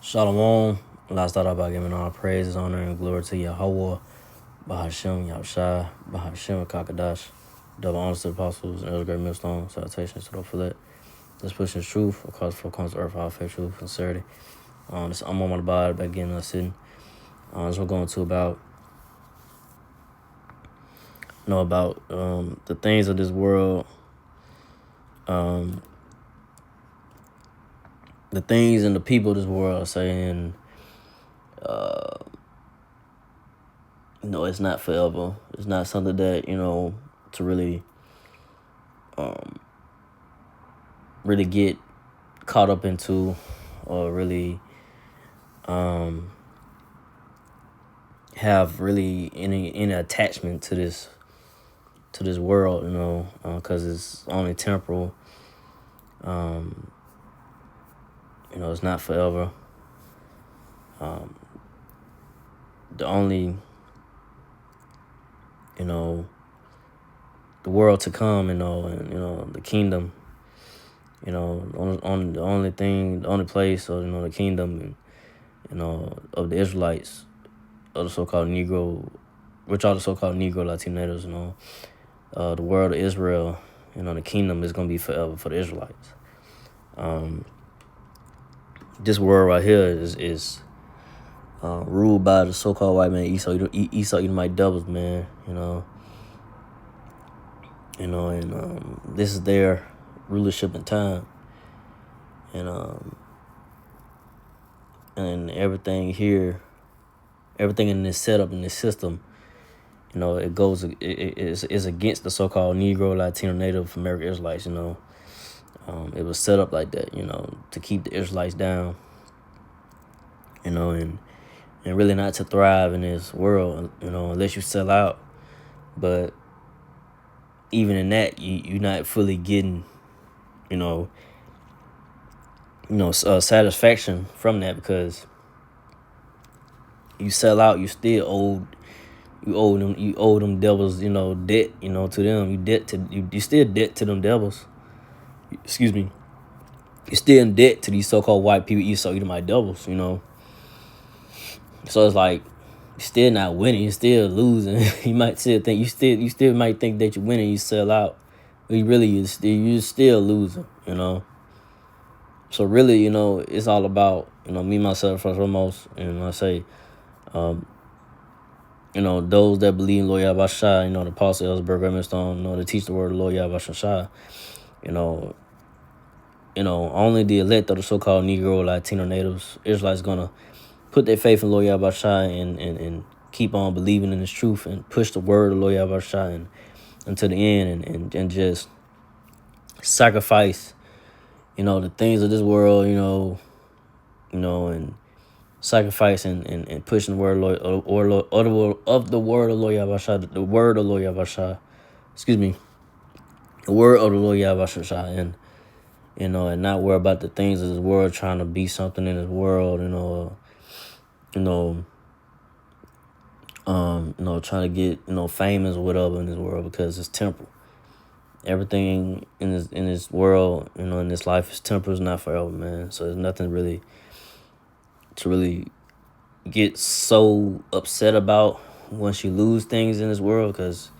Shalom. Last thought about giving all praise, honor, and glory to Yahweh, Bahashem, Yahushai, Bahashem, Kakadash. Double honors to the apostles and other great millstone. Salutations to the fillet. Let's push in truth across the four corners of earth, our faith, truth, sincerity. I'm on my body, back getting us sitting. This we're going to about, the things of this world, the things and the people of this world saying, it's not forever. It's not something that, to really get caught up into or really have really any attachment to this world, because it's only temporal. It's not forever. The only, the world to come, and the kingdom, on the only place, or the kingdom, and of the Israelites, of the so-called Negro, which are the so-called Negro Latinos, the world of Israel, the kingdom is gonna be forever for the Israelites. This world right here is ruled by the so-called white man, Esau Edomite doubles, man. And this is their rulership in time, and everything here, everything in this setup, in this system, it is against the so-called Negro, Latino, Native American Israelites. It was set up like that, to keep the Israelites down, and really not to thrive in this world, unless you sell out. But even in that, you're not fully getting, satisfaction from that, because you sell out, you still owe them devils, debt, to them. You still debt to them devils. Excuse me. You're still in debt to these so-called white people, Esau Edomite devils, So it's like you're still not winning, you're still losing. You might still think you still might think that you're winning, you sell out. But you're still losing, So really, it's all about, me, myself, first and foremost, and I say, those that believe in Lord Yahweh, the apostle Ellsberg, Remington, to teach the word of Lord Yahweh, only the elect of the so-called Negro, Latino, Natives, Israelites gonna put their faith in Lord Yahweh and keep on believing in His truth and push the word of Lord Yahweh until the end and just sacrifice, the things of this world, and sacrifice and pushing the word of the word of Lord Yahweh, the word of Lord Yahweh, the word of the Lord Yahweh, and not worry about the things of this world, trying to be something in this world, trying to get, famous or whatever in this world, because it's temporal. Everything in this world, in this life is temporal, it's not forever, man. So there's nothing really to really get so upset about once you lose things in this world, because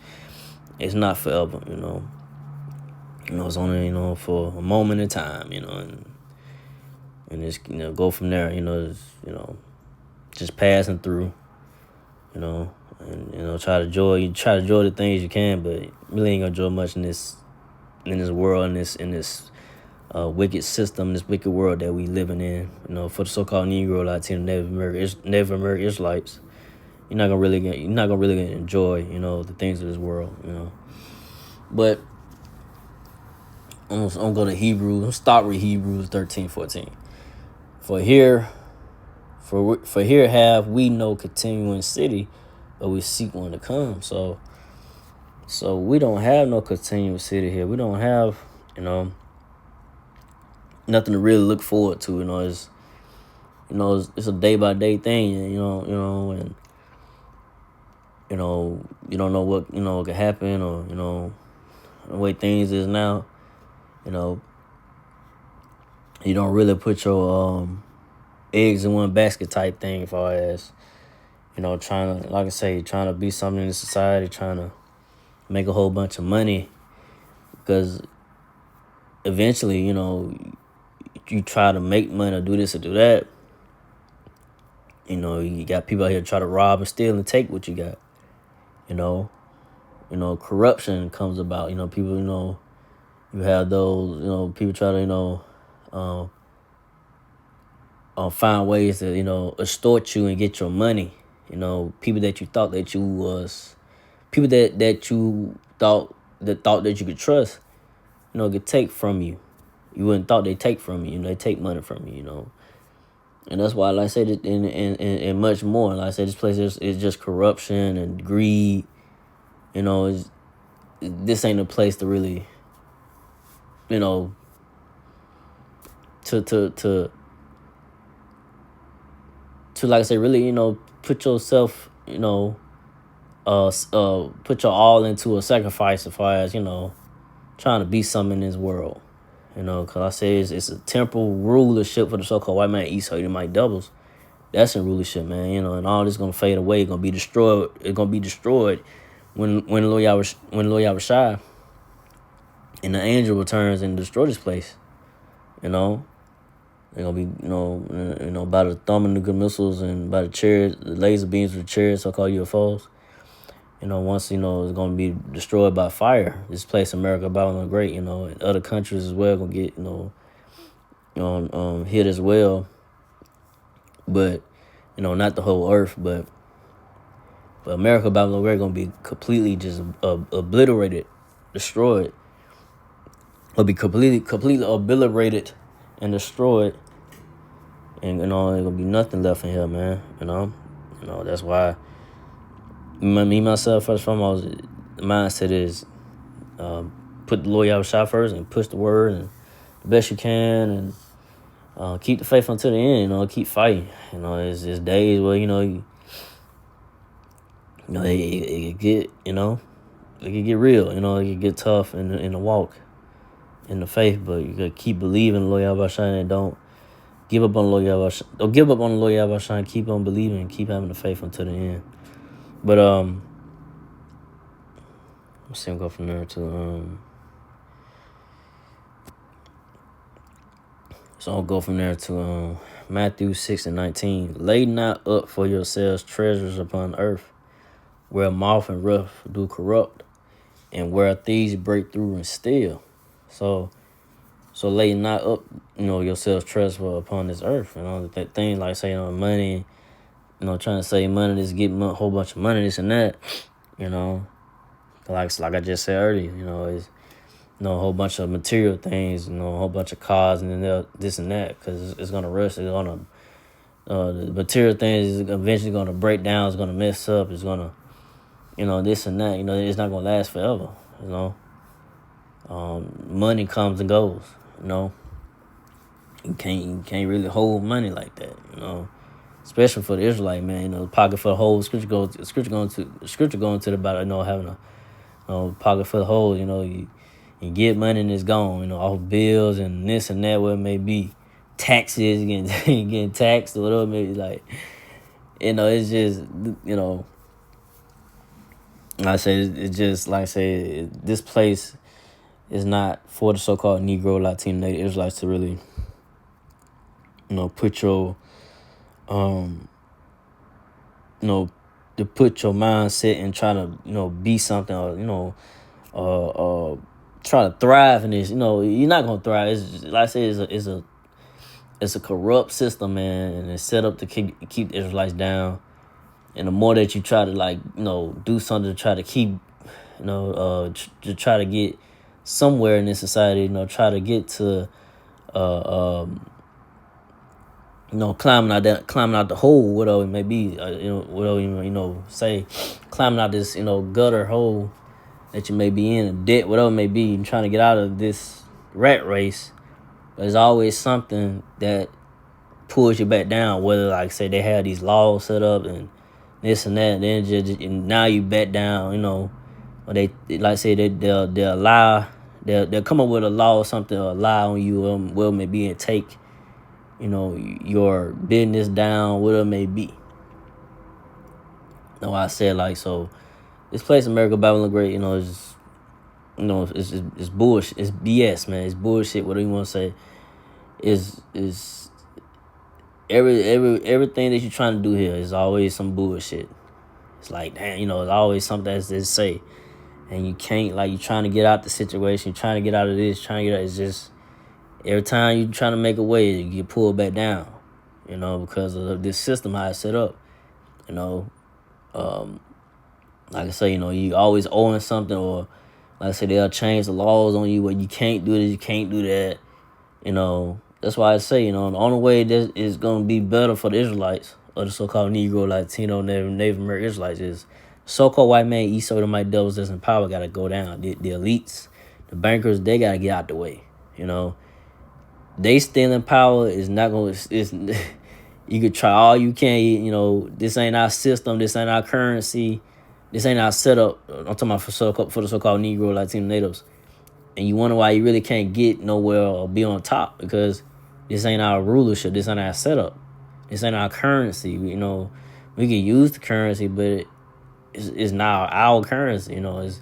it's not forever, it's only, for a moment in time, and just, go from there, just passing through, and, try to enjoy the things you can, but really ain't gonna enjoy much in this world, in this wicked system, this wicked world that we living in, for the so-called Negro, Latino, Native American Israelites. You're not gonna really enjoy, the things of this world, But I'm gonna go to Hebrews. I'm start with Hebrews 13:14. For here have we no continuing city, but we seek one to come. So we don't have no continuing city here. We don't have, nothing to really look forward to. It's a day by day thing. And you don't know what could happen, or the way things is now. You don't really put your eggs in one basket type thing, as far as, trying to, like I say, trying to be something in society, trying to make a whole bunch of money, because eventually, you try to make money or do this or do that. You got people out here try to rob and steal and take what you got. You know, corruption comes about. People. You have those. People try to. Find ways to extort you and get your money. People that you thought that you was, people that you thought that you could trust. Could take from you. You wouldn't thought they take from you. They take money from you. And that's why, like I said, and much more. Like I said, this place is just corruption and greed. This ain't a place to really, to like I say, really, put yourself, put your all into a sacrifice as far as, trying to be something in this world. Because I say it's a temporal rulership for the so-called white man, Esau, Edomite doubles. That's in rulership, man. And all this gonna fade away. It's gonna be destroyed. It's gonna be destroyed when Lord Yahushua and the angel returns and destroy this place. They're gonna be, by the thermonuclear missiles and by the chariots, the laser beams of the chariots, so-called UFOs. Once, it's going to be destroyed by fire. This place, America, Babylon the Great, and other countries as well, going to get, hit as well. But, not the whole earth, but America, Babylon the Great, going to be completely just obliterated, destroyed. It'll be completely obliterated and destroyed. And, there's going to be nothing left in here, man, that's why. Me, myself, first and foremost, the mindset is put the Lord Yahushua first and push the word and the best you can and keep the faith until the end, keep fighting. It's days where, it get, it can get real, it can get tough in the walk, in the faith, but you gotta keep believing in the Lord Yahushua and don't give up on the Lord Yahushua. Don't give up on the Lord Yahushua and keep on believing and keep having the faith until the end. But let's see, I'll go from there to so I'll go from there to Matthew 6:19. Lay not up for yourselves treasures upon earth, where moth and rust do corrupt, and where thieves break through and steal. So lay not up, yourselves treasures upon this earth. That thing like say money. Trying to save money, just get a whole bunch of money, this and that, like I just said earlier, it's a whole bunch of material things, a whole bunch of cars and then this and that, because it's gonna rust, it's gonna the material things is eventually gonna break down, it's gonna mess up, it's gonna, this and that, it's not gonna last forever, money comes and goes, you can't really hold money like that, Especially for the Israelite, man, pocket for the hole. Scripture going to about having a pocket for the hole. You get money and it's gone. Off bills and this and that, what it may be, taxes, getting taxed or whatever. Maybe it's just this place is not for the so-called Negro, Latino, Native Israelites to really, put your to put your mindset and try to, be something or, try to thrive in this. You're not going to thrive. It's just, like I said, it's a corrupt system, man, and it's set up to keep the Israelites down. And the more that you try to, do something to try to keep, to try to get somewhere in this society, try to get to, climbing out the hole, whatever it may be, whatever, say, climbing out this, gutter hole that you may be in, a debt, whatever it may be, and trying to get out of this rat race. But there's always something that pulls you back down, whether, like, say, they have these laws set up and this and that, and then and now you back down, or they, like, say, they'll allow, they'll come up with a law or something, or lie on you, well, maybe, and take, your business down, whatever it may be. No, I said like so. This place, America Babylon Great, is it's bullshit. It's BS, man. It's bullshit. Whatever you want to say, is everything that you're trying to do here is always some bullshit. It's like damn, it's always something that's they say, and you can't like you're trying to get out the situation, you're trying to get out of this, trying to get out. It's just every time you're trying to make a way, you get pulled back down, because of this system how it's set up, you know. Um, like I say, you always owing something, or like I said, they'll change the laws on you where you can't do this, you can't do that. That's why I say, the only way that is gonna be better for the Israelites or the so-called Negro, Latino, Native American Israelites is so-called white man, East the my devils that's in power gotta go down. The elites, the bankers, they gotta get out the way. They still in power is not gonna. It's you could try all you can. This ain't our system. This ain't our currency. This ain't our setup. I'm talking about for the so-called Negro, Latino natives. And you wonder why you really can't get nowhere or be on top because this ain't our rulership. This ain't our setup. This ain't our currency. We can use the currency, but it's not our currency. It's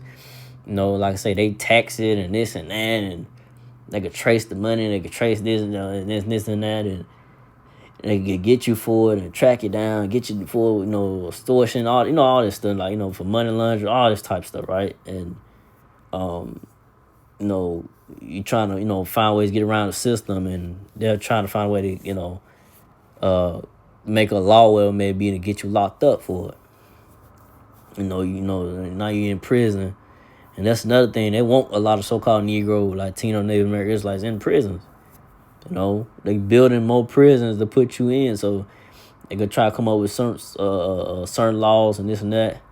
like I say, they tax it and this and that, and they could trace the money. They could trace this and this and that, and they could get you for it and track you down, get you for extortion, all this stuff for money laundering, all this type stuff, right? And you trying to find ways to get around the system, and they're trying to find a way to make a law where it may be to get you locked up for it. Now you're in prison, and that's another thing. They want a lot of so-called Negro, Latino, Native American Israelites in prisons. They building more prisons to put you in, so they gonna try to come up with certain laws and this and that,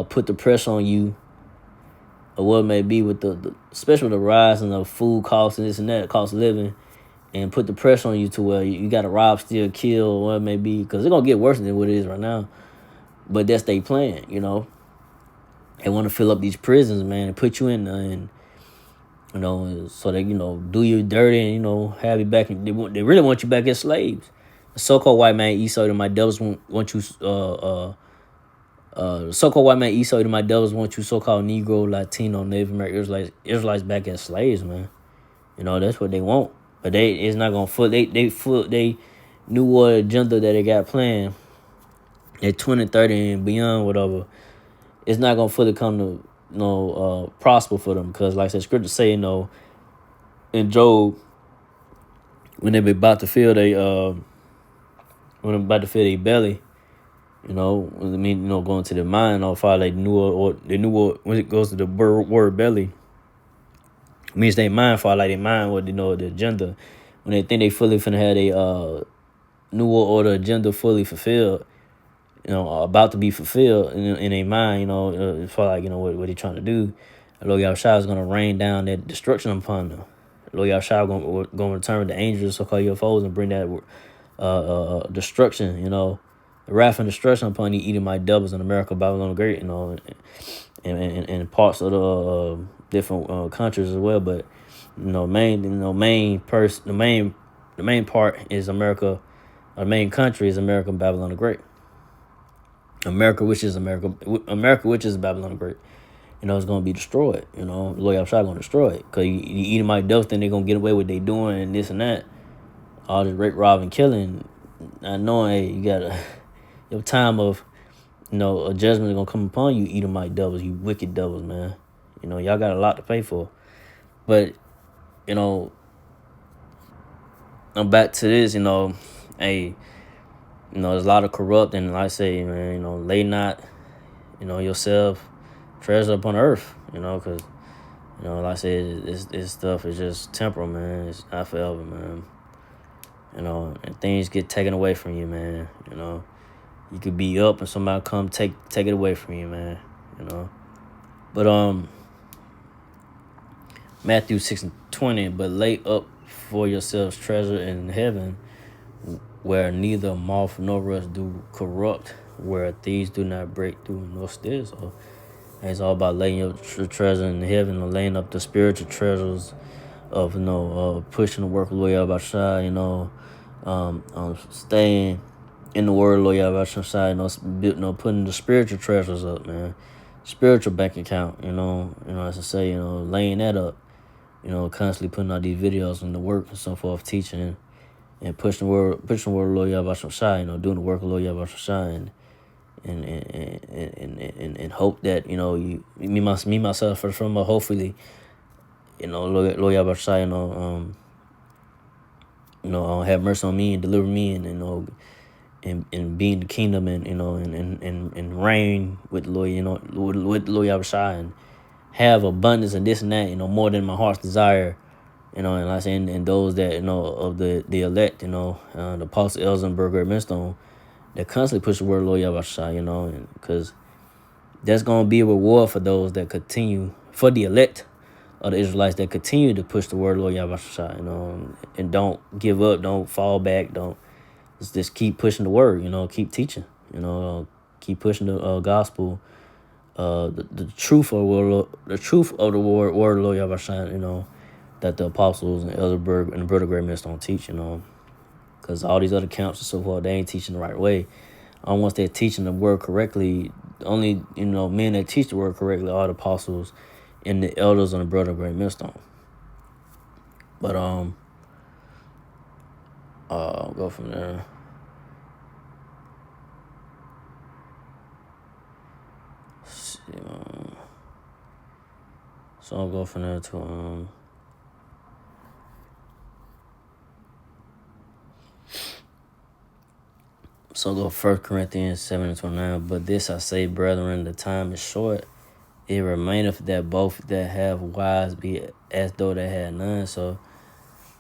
put the pressure on you, or what it may be with especially the rise in the food costs and this and that, cost of living, and put the pressure on you to where you got to rob, steal, kill, or what it may be, because it's gonna get worse than what it is right now. But that's their plan, They want to fill up these prisons, man, and put you in there, and so they do you dirty and have you back. They really want you back as slaves. The so-called white man Esau to my devils want you. So-called white man Esau to my devils want you. So-called Negro, Latino, Native American Israelites back as slaves, man. That's what they want. But it's not gonna foot. They new world agenda that they got planned at 2030 and beyond, whatever. It's not gonna fully come to prosper for them, because like I said, scripture say in Job, when they be about to fill their belly, going to the mind, or far like when it goes to the word belly, it means they mind far like they mind what the agenda, when they think they fully finna have a new world order agenda fully fulfilled, about to be fulfilled in their mind, for like what they're trying to do. Lord Yahushua is gonna rain down that destruction upon them. Lord Yahushua gonna return with the angels, so-called UFOs, and bring that destruction, the wrath and destruction upon the Edomite devils in America, Babylon the Great, and parts of the different countries as well. But the main part is America. The main country is America, Babylon the Great. America, which is Babylon the Great, it's gonna be destroyed. Lord Yahushua gonna destroy it, because you Edomite devils think they're gonna get away with what they doing and this and that, all this rape, robbing, killing, not knowing, hey, you gotta your time of a judgment is gonna come upon you, Edomite devils, you wicked devils, man. Y'all got a lot to pay for. But I'm back to this. Hey, there's a lot of corrupt, and like I say, man, lay not yourself treasure upon earth, because like I said, this stuff is just temporal, man. It's not forever, man. And things get taken away from you, man. You could be up and somebody come take it away from you, man. But Matthew 6:20, but lay up for yourselves treasure in heaven, where neither moth nor rust do corrupt, where thieves do not break through nor steal. So it's all about laying your treasure in heaven, or laying up the spiritual treasures of pushing the work of the way about shy, Staying in the word, Lord Yahweh Shai, putting the spiritual treasures up, man. Spiritual bank account, as I say, laying that up, constantly putting out these videos and the work and so forth, teaching and pushing the word of Lord Yahweh Shai, doing the work of Lord Yahweh Shai, and hope that, me myself first from hopefully, Lord Yahweh Shai, have mercy on me and deliver me, and be in the kingdom, and and reign with the Lord, with the Lord Yahweh, and have abundance and this and that, more than my heart's desire, and like I say, and those that, of the elect, the Apostle Elzenberger at Millstone, that constantly push the word of Lord Yahweh, and because there's gonna be a reward for those that continue, for the elect of the Israelites that continue to push the word of Lord Yahweh, and don't give up, don't fall back, don't just keep pushing the word, keep teaching, keep pushing the gospel, the truth of the word of Lord Yahweh, that the apostles and Elderberg and the Brother Great Mist don't teach, because all these other camps and so forth, they ain't teaching the right way. Once they're teaching the word correctly, only men that teach the word correctly are the apostles and the elders on the Brother Great Millstone. But I'll go from there. So I'll go from there to So go 1 Corinthians 7:29. But this I say, brethren, the time is short. It remaineth that both that have wives be as though they had none. So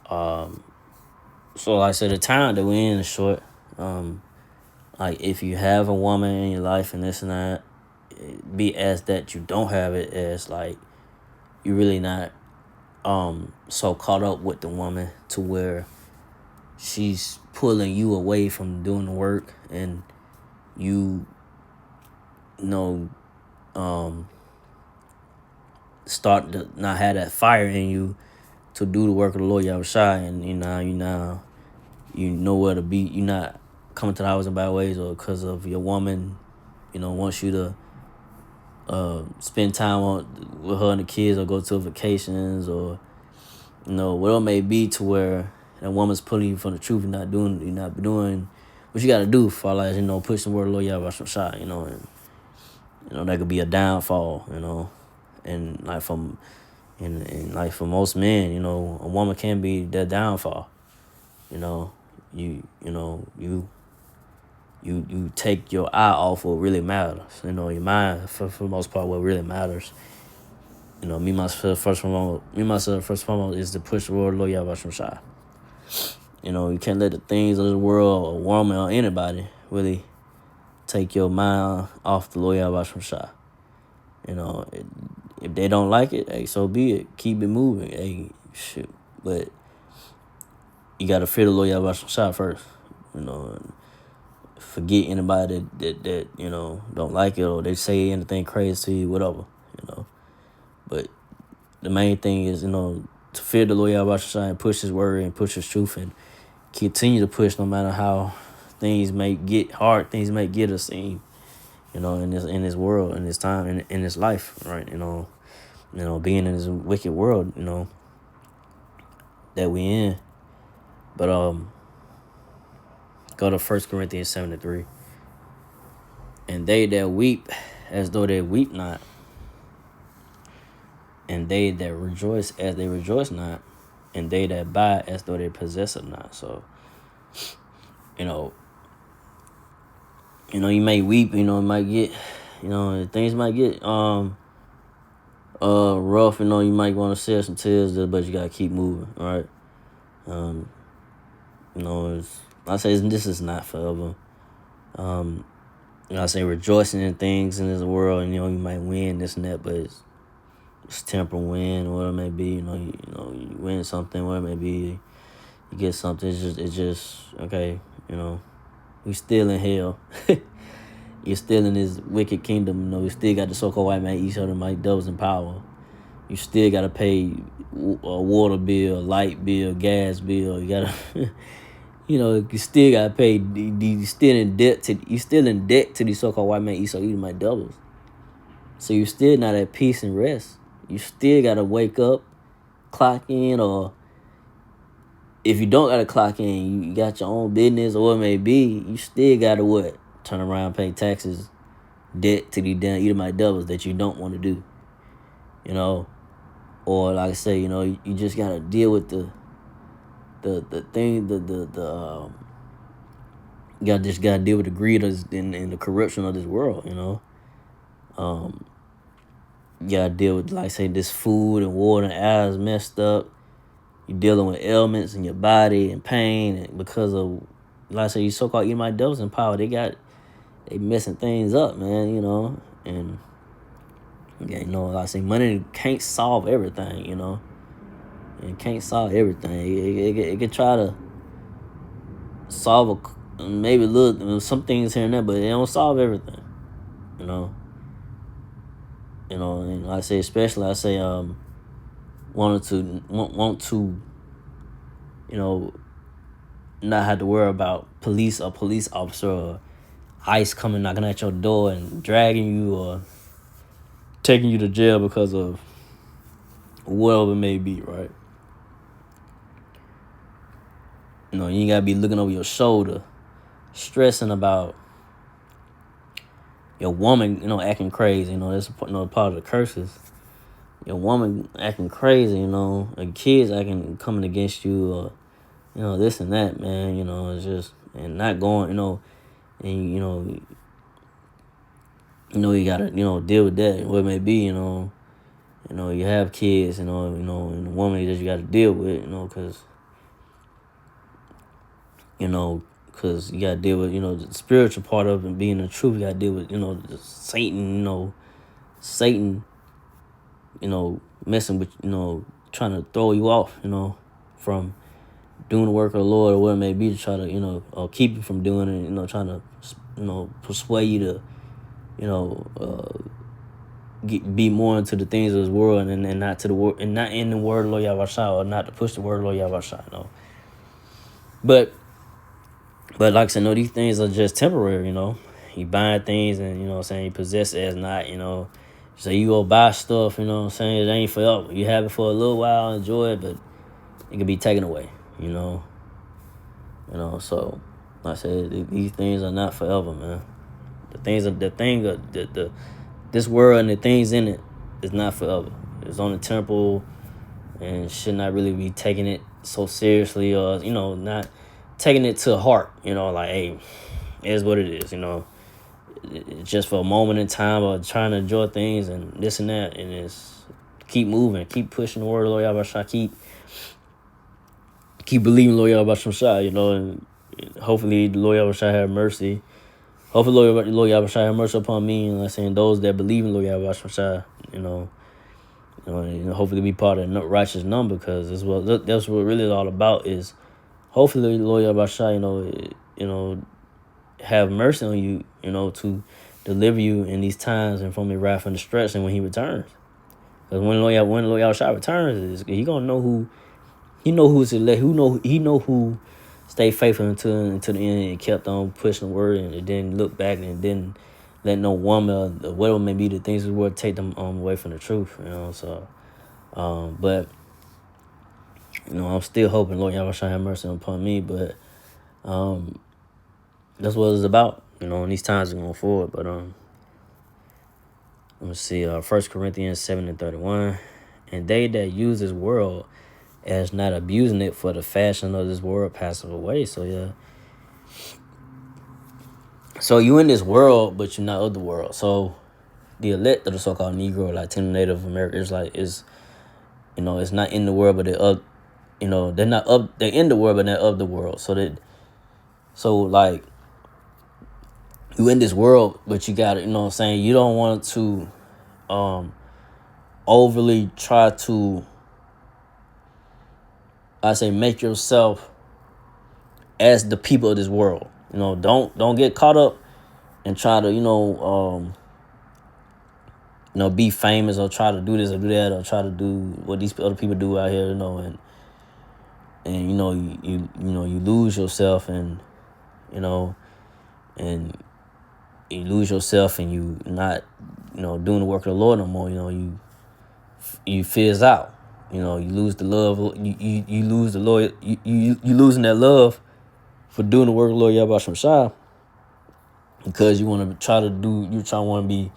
like I said, the time that we're in is short. Like if you have a woman in your life and this and that, be as that you don't have it, as like you're really not so caught up with the woman to where she's pulling you away from doing the work, and start to not have that fire in you to do the work of the Lord Yahweh, and you know where to be. You're not coming to the highways and byways, or because of your woman, wants you to spend time with her and the kids, or go to vacations, or whatever it may be, to where that woman's pulling you from the truth. You're not doing what you got to do for, like, push the word of Lord Yahweh Shai, and that could be a downfall, and like like for most men, a woman can be their downfall. You take your eye off what really matters. Your mind, for the most part, what really matters. Me myself first and foremost is to push the word of Lord Yahweh Shai. You can't let the things of the world, or woman, or anybody really take your mind off the Lord Yahweh Shai. If they don't like it, hey, so be it. Keep it moving. Hey, shoot. But you gotta fear the Lord Yahweh Shai first. Forget anybody that don't like it, or they say anything crazy to you, whatever. But the main thing is, to fear the Lord Yahweh Shai, and push His word and push His truth, and continue to push no matter how things may get hard, things may get us in, in this world, in this time, in this life, right? Being in this wicked world, that we in. But go to 1 Corinthians 7:3. And they that weep as though they weep not, and they that rejoice as they rejoice not, and they that buy as though they possess it not. So, you may weep, it might get, things might get rough, you might want to shed some tears, but you gotta keep moving, all right? I say this is not forever. I say rejoicing in things in this world, and you might win this and that, but it's temporal win, or whatever it may be. You win something, whatever it may be, you get something. It's just okay. We still in hell. You're still in this wicked kingdom. We still got the so-called white man, each other, might doubles in power. You still gotta pay a water bill, light bill, gas bill. You gotta You still gotta pay. You still in debt to these so-called white man Edomite doubles. So you still not at peace and rest. You still gotta wake up, clock in, or if you don't gotta clock in, you got your own business or what it may be. You still gotta what? Turn around, pay taxes, debt to these damn Edomite doubles that you don't want to do. Or like I say, you just gotta deal with the thing, you just gotta deal with the greed and the corruption of this world. You gotta deal with, like I say, this food and water and air is messed up. You're dealing with ailments in your body and pain, and because of, like I say, these so-called Edomite devils in power, they messing things up, man. And like I say, money can't solve everything. It can't solve everything. It can try to solve maybe a little some things here and there, but it don't solve everything. And I say, especially I say want to not have to worry about police or police officer or ICE coming knocking at your door and dragging you or taking you to jail because of whatever it may be, right? You ain't gotta be looking over your shoulder, stressing about your woman, acting crazy. That's part of the curses. Your woman acting crazy, and kids coming against you, or this and that, man. It's just, and not going, and you gotta deal with that, what it may be. You have kids, and the woman that you gotta deal with, because you gotta deal with the spiritual part of it being the truth. You gotta deal with Satan, Satan, messing with trying to throw you off, from doing the work of the Lord or what it may be, to try to or keep you from doing it, trying to persuade you to be more into the things of this world and not to the word, and not in the word of Lord Yahweh, or not to push the word of Lord Yahweh. But like I said, these things are just temporary. You buying things and you possess it as not. So you go buy stuff. It ain't forever. You have it for a little while, enjoy it, but it can be taken away. So like I said, these things are not forever, man. This world and the things in it is not forever. It's on the temple, and should not really be taking it so seriously, or not taking it to heart. Like, hey, it is what it is. It's just for a moment in time, or trying to enjoy things and this and that, and it's keep moving, keep pushing the word of Lord Yahweh, keep believing Lord Yahweh, and hopefully the Lord Yahweh have mercy. Hopefully Lord Yahweh have mercy upon me, and saying those that believe in Lord Yahweh, hopefully be part of the righteous number, because that's what really all about, is hopefully Lord Yahweh, have mercy on you, to deliver you in these times and from the wrath and destruction when he returns. Because when Lord Yahweh returns, he gonna know who. He know who's elect. He know who stayed faithful until the end and kept on pushing the word, and it didn't look back and didn't let no woman or whatever may be the things that would take them away from the truth. So, but I'm still hoping Lord Yahweh shall have mercy upon me. But that's what it's about. In these times going forward. But let me see. 1 Corinthians 7:31, and they that use this world as not abusing it, for the fashion of this world passeth away. So yeah. So you in this world, but you're not of the world. So the elect of the so-called Negro, Latino, Native American, it's not in the world, but they're of, they're not of, they're in the world, but they're of the world. So like, you in this world, but you got to, you don't want to overly try to, make yourself as the people of this world. Don't get caught up and try to, be famous, or try to do this or do that, or try to do what these other people do out here, and and you lose yourself, and you know and you lose yourself, and you not doing the work of the Lord no more. You fizz out. You lose the love. You lose the Lord. You losing that love for doing the work of the Lord Yahweh Shai, because you want to try to do. You try to want to be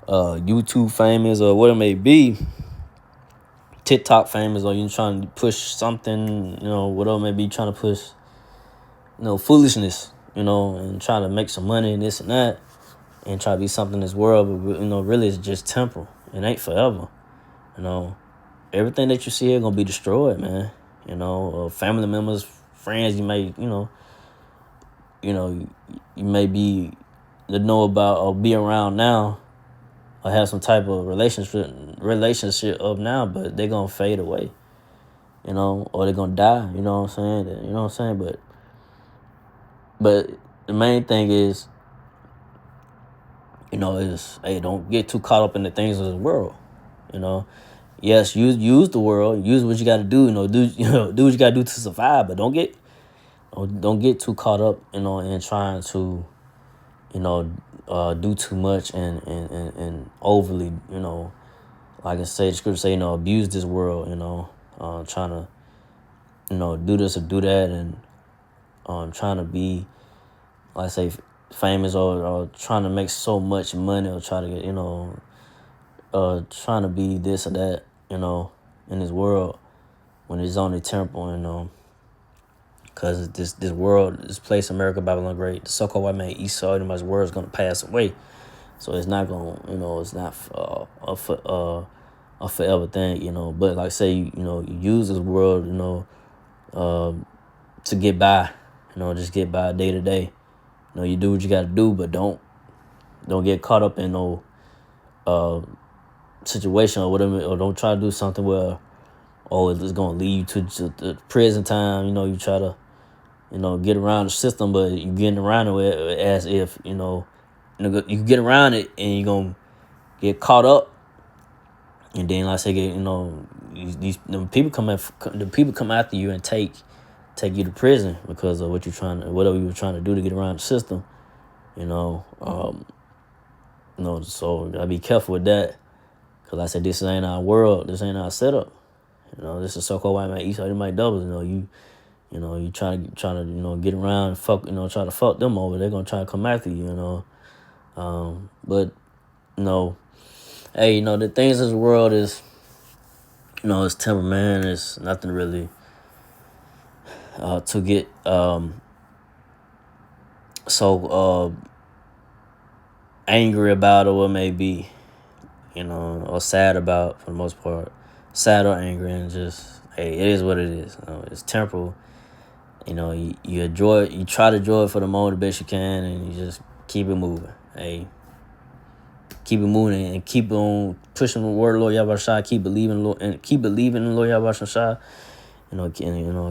YouTube famous or what it may be, TikTok famous, or you trying to push something. Whatever it may be, trying to push foolishness. And trying to make some money and this and that, and try to be something in this world. But really, it's just temporal. It ain't forever. Everything that you see here gonna be destroyed, man. Family members, friends, you may, you may be to know about or be around now, or have some type of relationship of now, but they're gonna fade away, or they're gonna die. You know what I'm saying? But the main thing is, hey, don't get too caught up in the things of the world. Yes, use the world, use what you got to do. Do what you got to do to survive, but don't get too caught up, in trying to, do too much and overly, like I say, the scripture say, abuse this world, trying to, do this or do that, and trying to be, like I say, famous, or trying to make so much money, or try to get, trying to be this or that, in this world, when it's only temporal, because this world, this place, America, Babylon Great, the so-called white man, Esau, and much word is going to pass away. So it's not going, it's not a forever thing, But like I say, you use this world, to get by, just get by day to day. You do what you got to do, but don't get caught up in no situation or whatever, or don't try to do something where, it's going to lead you to the prison time. You try to, get around the system, but you getting around it as if, you can get around it, and you're going to get caught up. And then, like I say, the people come after you and take you to prison because of whatever you were trying to do to get around the system. So gotta be careful with that. Cause like I said, this ain't our world. This ain't our setup. This is so-called white man Esau. They might doubles. You try to get around and fuck. Try to fuck them over. They're gonna try to come after you. But hey, the things of this world is, it's temper, man. It's nothing really to get so angry about, or what may be, or sad about, for the most part. Sad or angry, and just, hey, it is what it is. It's temporal. You enjoy it. You try to enjoy it for the moment the best you can, and you just keep it moving. Hey, keep it moving, and keep on pushing the word of Lord Yahweh Shai. Keep believing, Lord, and keep believing in Lord Yahweh Shai.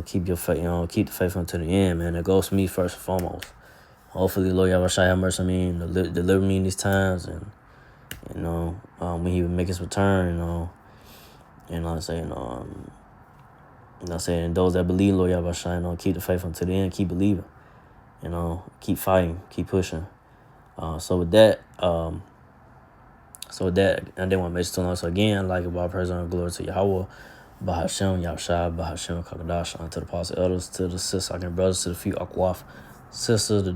Keep your faith. Keep the faith until the end, man. That goes to me first and foremost. Hopefully, Lord Yahweh Shai have mercy on me and deliver me in these times, and when He would make His return, and like I say, and those that believe, Lord Yahweh Shai, keep the faith until the end. Keep believing, keep fighting, keep pushing. So with that, I didn't want to make it too long. So again, like about praise and glory to Yahweh, Bahashem, Yahshua, Bahashem, Kakadash, to the apostle elders, to the sisters, brothers, to the few Akwaf sisters, the